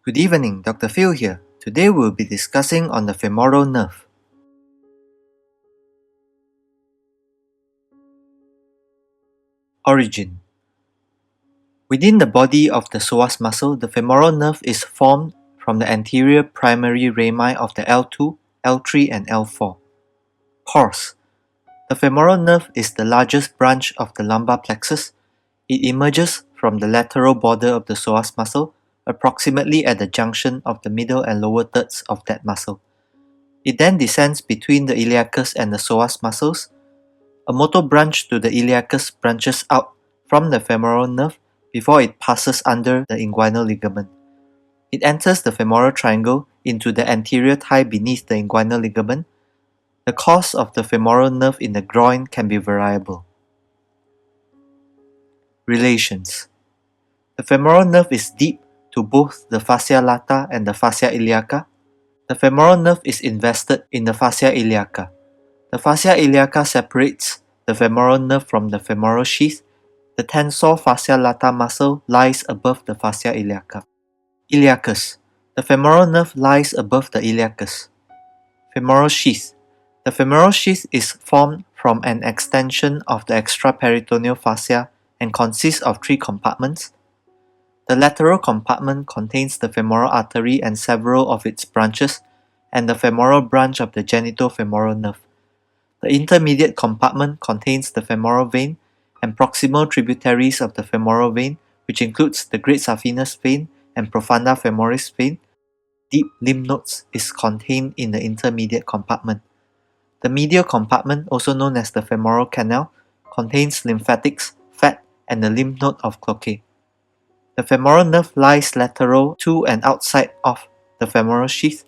Good evening, Dr. Phil here. Today we'll be discussing on the femoral nerve. Origin. Within the body of the psoas muscle, the femoral nerve is formed from the anterior primary rami of the L2, L3 and L4. Cause. The femoral nerve is the largest branch of the lumbar plexus. It emerges from the lateral border of the psoas muscle, approximately at the junction of the middle and lower thirds of that muscle. It then descends between the iliacus and the psoas muscles. A motor branch to the iliacus branches out from the femoral nerve before it passes under the inguinal ligament. It enters the femoral triangle into the anterior thigh beneath the inguinal ligament. The cause of the femoral nerve in the groin can be variable. Relations. The femoral nerve is deep to both the fascia lata and the fascia iliaca. The femoral nerve is invested in the fascia iliaca. The fascia iliaca separates the femoral nerve from the femoral sheath. The tensor fascia lata muscle lies above the fascia iliaca. Iliacus. The femoral nerve lies above the iliacus. Femoral sheath. The femoral sheath is formed from an extension of the extraperitoneal fascia and consists of three compartments. The lateral compartment contains the femoral artery and several of its branches, and the femoral branch of the genitofemoral nerve. The intermediate compartment contains the femoral vein and proximal tributaries of the femoral vein, which includes the great saphenous vein and profunda femoris vein. Deep lymph nodes is contained in the intermediate compartment. The medial compartment, also known as the femoral canal, contains lymphatics, fat, and the lymph node of Cloquet. The femoral nerve lies lateral to and outside of the femoral sheath.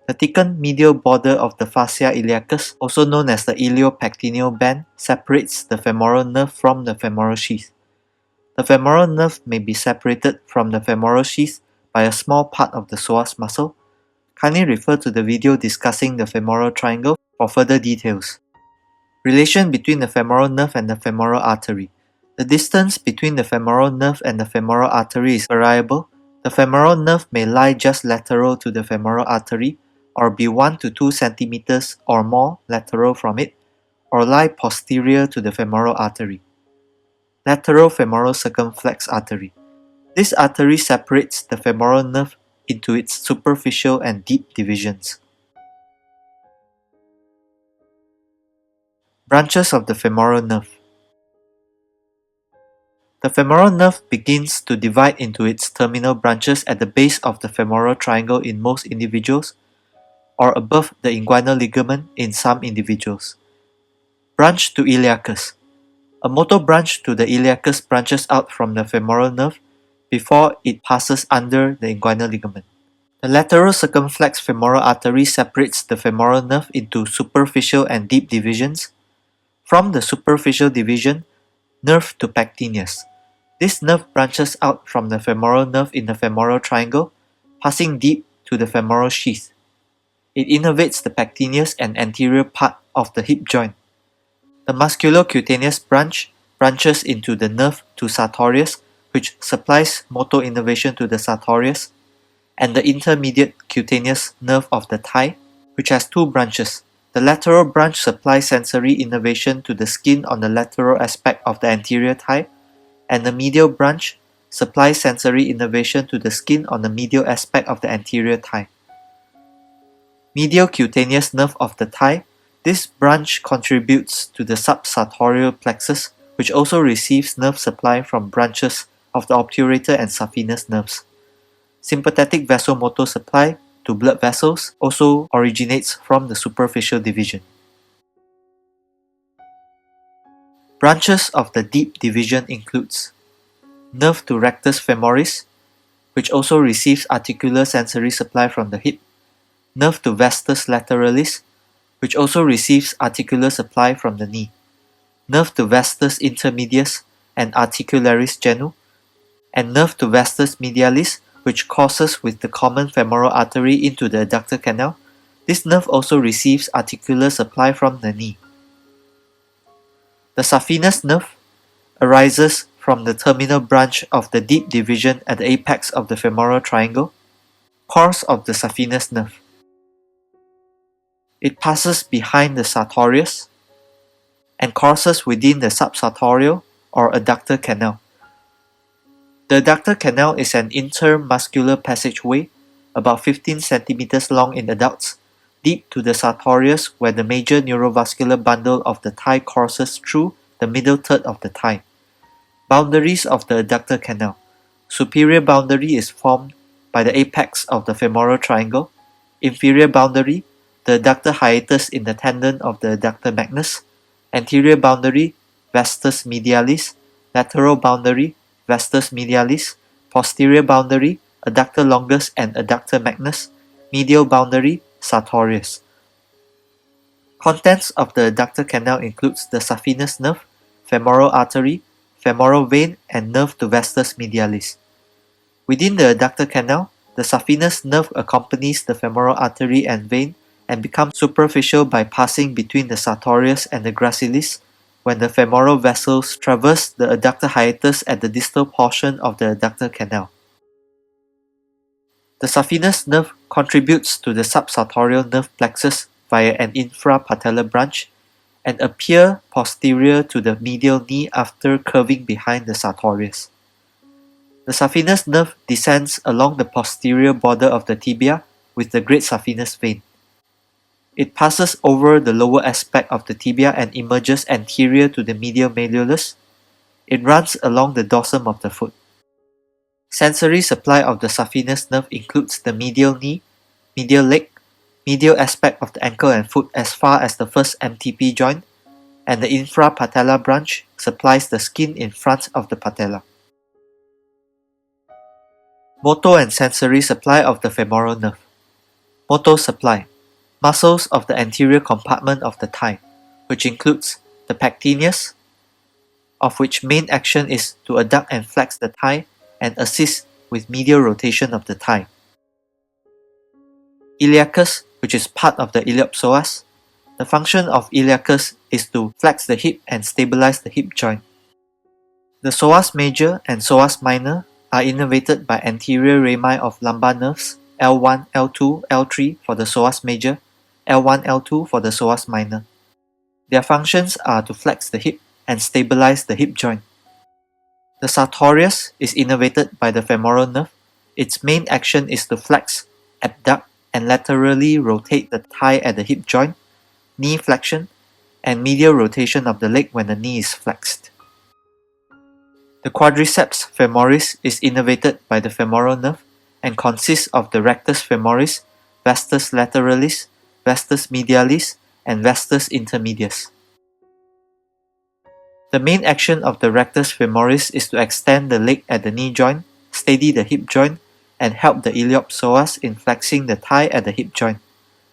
The thickened medial border of the fascia iliacus, also known as the iliopectineal band, separates the femoral nerve from the femoral sheath. The femoral nerve may be separated from the femoral sheath by a small part of the psoas muscle. Kindly refer to the video discussing the femoral triangle for further details. Relation between the femoral nerve and the femoral artery. The distance between the femoral nerve and the femoral artery is variable. The femoral nerve may lie just lateral to the femoral artery, or be 1 to 2 centimeters or more lateral from it, or lie posterior to the femoral artery. Lateral femoral circumflex artery. This artery separates the femoral nerve into its superficial and deep divisions. Branches of the femoral nerve. The femoral nerve begins to divide into its terminal branches at the base of the femoral triangle in most individuals, or above the inguinal ligament in some individuals. Branch to iliacus. A motor branch to the iliacus branches out from the femoral nerve before it passes under the inguinal ligament. The lateral circumflex femoral artery separates the femoral nerve into superficial and deep divisions. From the superficial division, nerve to pectineus. This nerve branches out from the femoral nerve in the femoral triangle, passing deep to the femoral sheath. It innervates the pectineus and anterior part of the hip joint. The musculocutaneous branch branches into the nerve to sartorius, which supplies motor innervation to the sartorius, and the intermediate cutaneous nerve of the thigh, which has two branches. The lateral branch supplies sensory innervation to the skin on the lateral aspect of the anterior thigh, and the medial branch supplies sensory innervation to the skin on the medial aspect of the anterior thigh. Medial cutaneous nerve of the thigh. This branch contributes to the subsartorial plexus, which also receives nerve supply from branches of the obturator and saphenous nerves. Sympathetic vasomotor supply to blood vessels also originates from the superficial division. Branches of the deep division includes nerve to rectus femoris, which also receives articular sensory supply from the hip, nerve to vastus lateralis, which also receives articular supply from the knee, nerve to vastus intermedius and articularis genu, and nerve to vastus medialis, which crosses with the common femoral artery into the adductor canal. This nerve also receives articular supply from the knee. The saphenous nerve arises from the terminal branch of the deep division at the apex of the femoral triangle. course of the saphenous nerve. It passes behind the sartorius and courses within the subsartorial or adductor canal. The adductor canal is an intermuscular passageway about 15 cm long in adults, deep to the sartorius where the major neurovascular bundle of the thigh courses through the middle third of the thigh. Boundaries of the adductor canal. Superior boundary is formed by the apex of the femoral triangle. Inferior boundary, the adductor hiatus in the tendon of the adductor magnus. Anterior boundary, vastus medialis. Lateral boundary, vastus medialis. Posterior boundary, adductor longus and adductor magnus. Medial boundary, sartorius. Contents of the adductor canal includes the saphenous nerve, femoral artery, femoral vein, and nerve to vastus medialis. Within the adductor canal, the saphenous nerve accompanies the femoral artery and vein and becomes superficial by passing between the sartorius and the gracilis when the femoral vessels traverse the adductor hiatus at the distal portion of the adductor canal. The saphenous nerve contributes to the subsartorial nerve plexus via an infrapatellar branch and appear posterior to the medial knee after curving behind the sartorius. The saphenous nerve descends along the posterior border of the tibia with the great saphenous vein. It passes over the lower aspect of the tibia and emerges anterior to the medial malleolus. It runs along the dorsum of the foot. Sensory supply of the saphenous nerve includes the medial knee, medial leg, medial aspect of the ankle and foot as far as the first MTP joint, and the infrapatellar branch supplies the skin in front of the patella. Motor and sensory supply of the femoral nerve. Motor supply. Muscles of the anterior compartment of the thigh, which includes the pectineus, of which main action is to adduct and flex the thigh and assist with medial rotation of the thigh. Iliacus, which is part of the iliopsoas. The function of iliacus is to flex the hip and stabilize the hip joint. The psoas major and psoas minor are innervated by anterior rami of lumbar nerves L1, L2, L3 for the psoas major, L1, L2 for the psoas minor. Their functions are to flex the hip and stabilize the hip joint. The sartorius is innervated by the femoral nerve. Its main action is to flex, abduct, and laterally rotate the thigh at the hip joint, knee flexion, and medial rotation of the leg when the knee is flexed. The quadriceps femoris is innervated by the femoral nerve and consists of the rectus femoris, vastus lateralis, vastus medialis, and vastus intermedius. The main action of the rectus femoris is to extend the leg at the knee joint, steady the hip joint, and help the iliopsoas in flexing the thigh at the hip joint.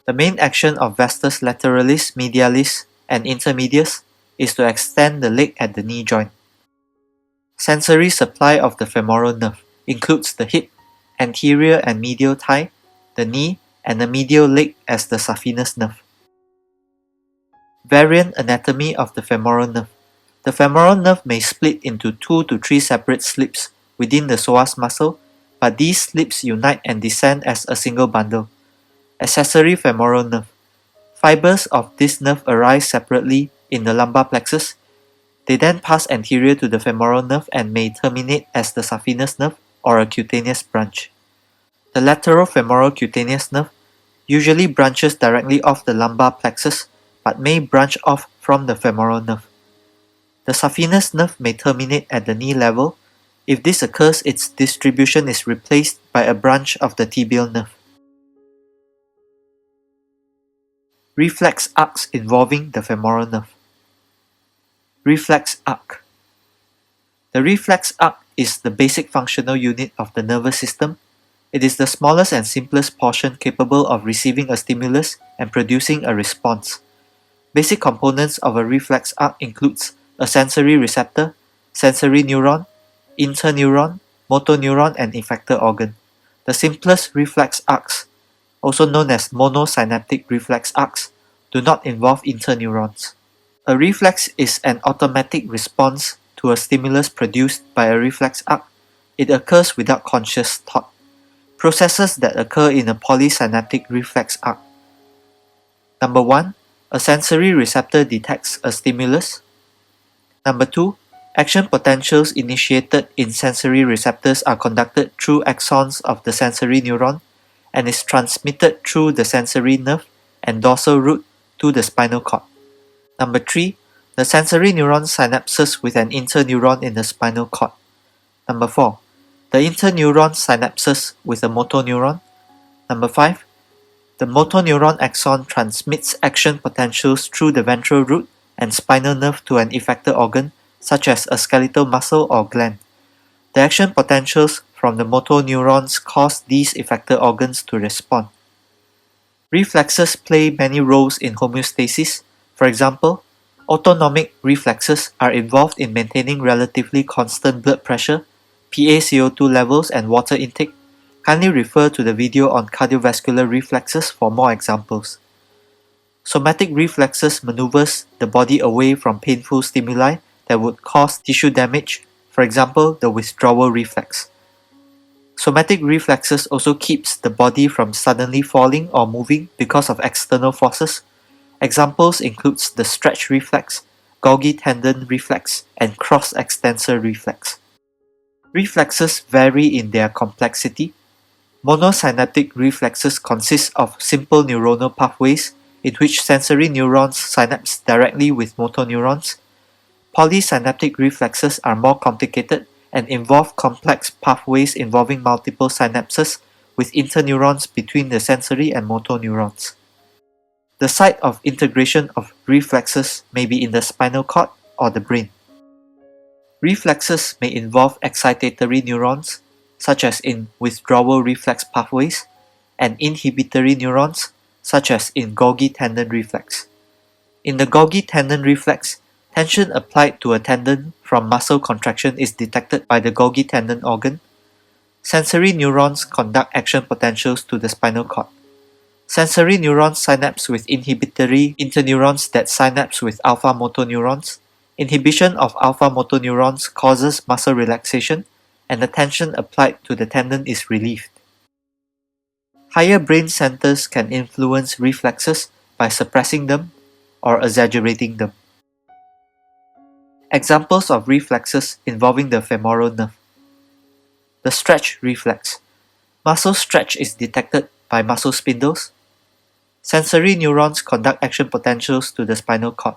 The main action of vastus lateralis, medialis, and intermedius is to extend the leg at the knee joint. Sensory supply of the femoral nerve includes the hip, anterior and medial thigh, the knee, and the medial leg as the saphenous nerve. Variant anatomy of the femoral nerve. The femoral nerve may split into 2 to 3 separate slips within the psoas muscle, but these slips unite and descend as a single bundle. Accessory femoral nerve. Fibers of this nerve arise separately in the lumbar plexus. They then pass anterior to the femoral nerve and may terminate as the saphenous nerve or a cutaneous branch. The lateral femoral cutaneous nerve usually branches directly off the lumbar plexus but may branch off from the femoral nerve. The saphenous nerve may terminate at the knee level. If this occurs, its distribution is replaced by a branch of the tibial nerve. Reflex arcs involving the femoral nerve. Reflex arc. The reflex arc is the basic functional unit of the nervous system. It is the smallest and simplest portion capable of receiving a stimulus and producing a response. Basic components of a reflex arc includes a sensory receptor, sensory neuron, interneuron, motor neuron, and effector organ. The simplest reflex arcs, also known as monosynaptic reflex arcs, do not involve interneurons. A reflex is an automatic response to a stimulus produced by a reflex arc. It occurs without conscious thought. Processes that occur in a polysynaptic reflex arc. Number 1. A sensory receptor detects a stimulus. Number 2. Action potentials initiated in sensory receptors are conducted through axons of the sensory neuron and is transmitted through the sensory nerve and dorsal root to the spinal cord. Number 3. The sensory neuron synapses with an interneuron in the spinal cord. Number 4. The interneuron synapses with a motor neuron. Number 5. The motor neuron axon transmits action potentials through the ventral root and spinal nerve to an effector organ such as a skeletal muscle or gland. The action potentials from the motor neurons cause these effector organs to respond. Reflexes play many roles in homeostasis. For example, autonomic reflexes are involved in maintaining relatively constant blood pressure, PaCO2 levels, and water intake. Kindly refer to the video on cardiovascular reflexes for more examples. Somatic reflexes maneuvers the body away from painful stimuli that would cause tissue damage, for example, the withdrawal reflex. Somatic reflexes also keeps the body from suddenly falling or moving because of external forces. Examples include the stretch reflex, Golgi tendon reflex, and cross-extensor reflex. Reflexes vary in their complexity. Monosynaptic reflexes consist of simple neuronal pathways in which sensory neurons synapse directly with motor neurons. Polysynaptic reflexes are more complicated and involve complex pathways involving multiple synapses with interneurons between the sensory and motor neurons. The site of integration of reflexes may be in the spinal cord or the brain. Reflexes may involve excitatory neurons, such as in withdrawal reflex pathways, and inhibitory neurons, such as in Golgi tendon reflex. In the Golgi tendon reflex, tension applied to a tendon from muscle contraction is detected by the Golgi tendon organ. Sensory neurons conduct action potentials to the spinal cord. Sensory neurons synapse with inhibitory interneurons that synapse with alpha motor neurons. Inhibition of alpha motor neurons causes muscle relaxation, and the tension applied to the tendon is relieved. Higher brain centers can influence reflexes by suppressing them or exaggerating them. Examples of reflexes involving the femoral nerve. The stretch reflex. Muscle stretch is detected by muscle spindles. Sensory neurons conduct action potentials to the spinal cord.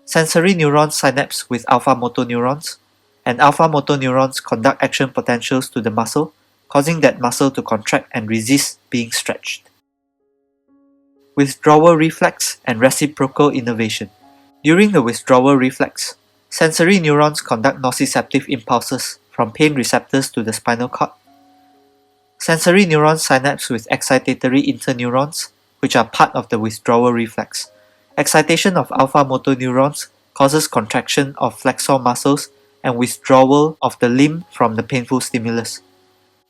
Sensory neurons synapse with alpha motor neurons, and alpha motor neurons conduct action potentials to the muscle, causing that muscle to contract and resist being stretched. Withdrawal reflex and reciprocal innervation. During the withdrawal reflex, sensory neurons conduct nociceptive impulses from pain receptors to the spinal cord. Sensory neurons synapse with excitatory interneurons, which are part of the withdrawal reflex. Excitation of alpha motor neurons causes contraction of flexor muscles and withdrawal of the limb from the painful stimulus.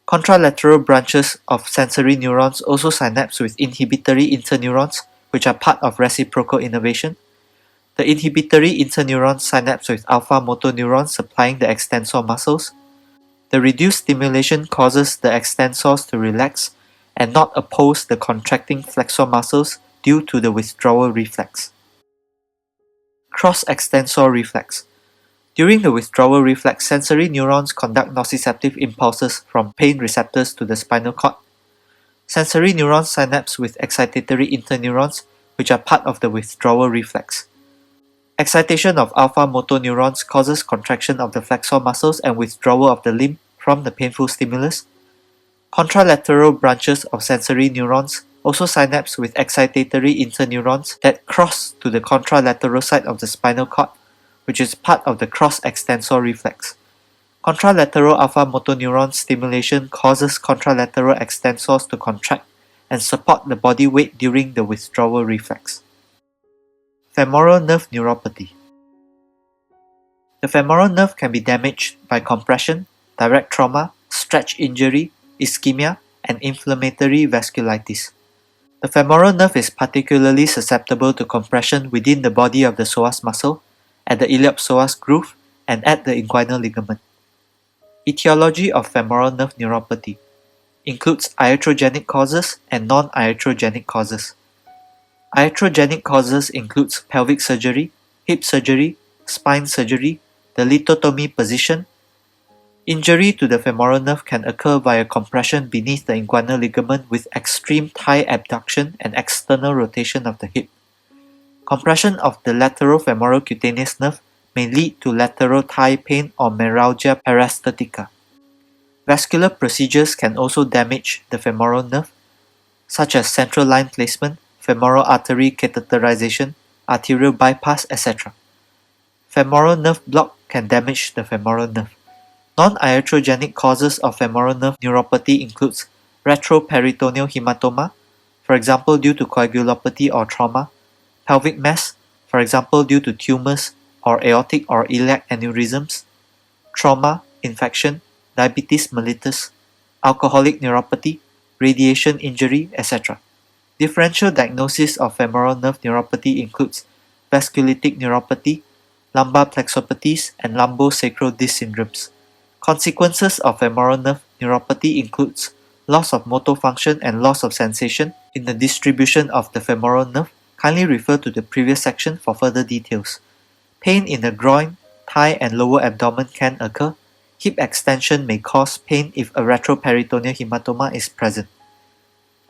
Contralateral branches of sensory neurons also synapse with inhibitory interneurons, which are part of reciprocal innervation. The inhibitory interneurons synapse with alpha motor neurons supplying the extensor muscles. The reduced stimulation causes the extensors to relax and not oppose the contracting flexor muscles due to the withdrawal reflex. Cross-extensor reflex. During the withdrawal reflex, sensory neurons conduct nociceptive impulses from pain receptors to the spinal cord. Sensory neurons synapse with excitatory interneurons, which are part of the withdrawal reflex. Excitation of alpha motor neurons causes contraction of the flexor muscles and withdrawal of the limb from the painful stimulus. Contralateral branches of sensory neurons also synapse with excitatory interneurons that cross to the contralateral side of the spinal cord, which is part of the cross-extensor reflex. Contralateral alpha motor neuron stimulation causes contralateral extensors to contract and support the body weight during the withdrawal reflex. Femoral nerve neuropathy. The femoral nerve can be damaged by compression, direct trauma, stretch injury, ischemia, and inflammatory vasculitis. The femoral nerve is particularly susceptible to compression within the body of the psoas muscle, at the iliopsoas groove, and at the inguinal ligament. Etiology of femoral nerve neuropathy. includes iatrogenic causes and non-iatrogenic causes. Iatrogenic causes includes pelvic surgery, hip surgery, spine surgery, the lithotomy position. Injury to the femoral nerve can occur via compression beneath the inguinal ligament with extreme thigh abduction and external rotation of the hip. Compression of the lateral femoral cutaneous nerve may lead to lateral thigh pain or meralgia paresthetica. Vascular procedures can also damage the femoral nerve, such as central line placement, femoral artery catheterization, arterial bypass, etc. Femoral nerve block can damage the femoral nerve. Non-iatrogenic causes of femoral nerve neuropathy includes retroperitoneal hematoma, for example due to coagulopathy or trauma, pelvic mass, for example due to tumors or aortic or iliac aneurysms, trauma, infection, diabetes mellitus, alcoholic neuropathy, radiation injury, etc. Differential diagnosis of femoral nerve neuropathy includes vasculitic neuropathy, lumbar plexopathies, and lumbosacral disc syndromes. Consequences of femoral nerve neuropathy includes loss of motor function and loss of sensation in the distribution of the femoral nerve. Kindly refer to the previous section for further details. Pain in the groin, thigh, and lower abdomen can occur. Hip extension may cause pain if a retroperitoneal hematoma is present.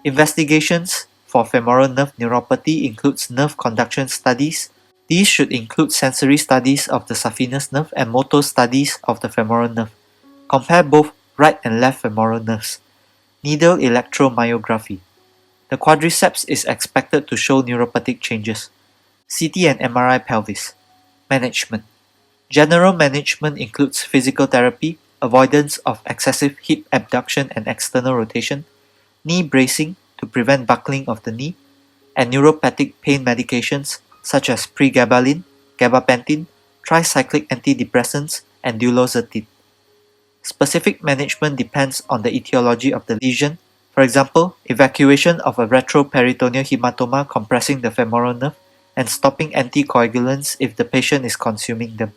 Investigations for femoral nerve neuropathy includes nerve conduction studies. These should include sensory studies of the saphenous nerve and motor studies of the femoral nerve. Compare both right and left femoral nerves. Needle electromyography. The quadriceps is expected to show neuropathic changes. CT and MRI pelvis. Management. General management includes physical therapy, avoidance of excessive hip abduction and external rotation, knee bracing to prevent buckling of the knee, and neuropathic pain medications such as pregabalin, gabapentin, tricyclic antidepressants, and duloxetine. Specific management depends on the etiology of the lesion. For example, evacuation of a retroperitoneal hematoma compressing the femoral nerve and stopping anticoagulants if the patient is consuming them.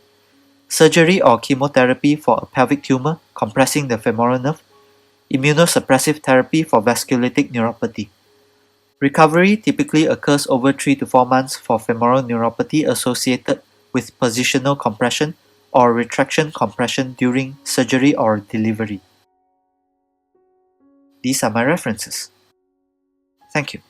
Surgery or chemotherapy for a pelvic tumor compressing the femoral nerve. Immunosuppressive therapy for vasculitic neuropathy. Recovery typically occurs over 3 to 4 months for femoral neuropathy associated with positional compression or retraction compression during surgery or delivery. These are my references. Thank you.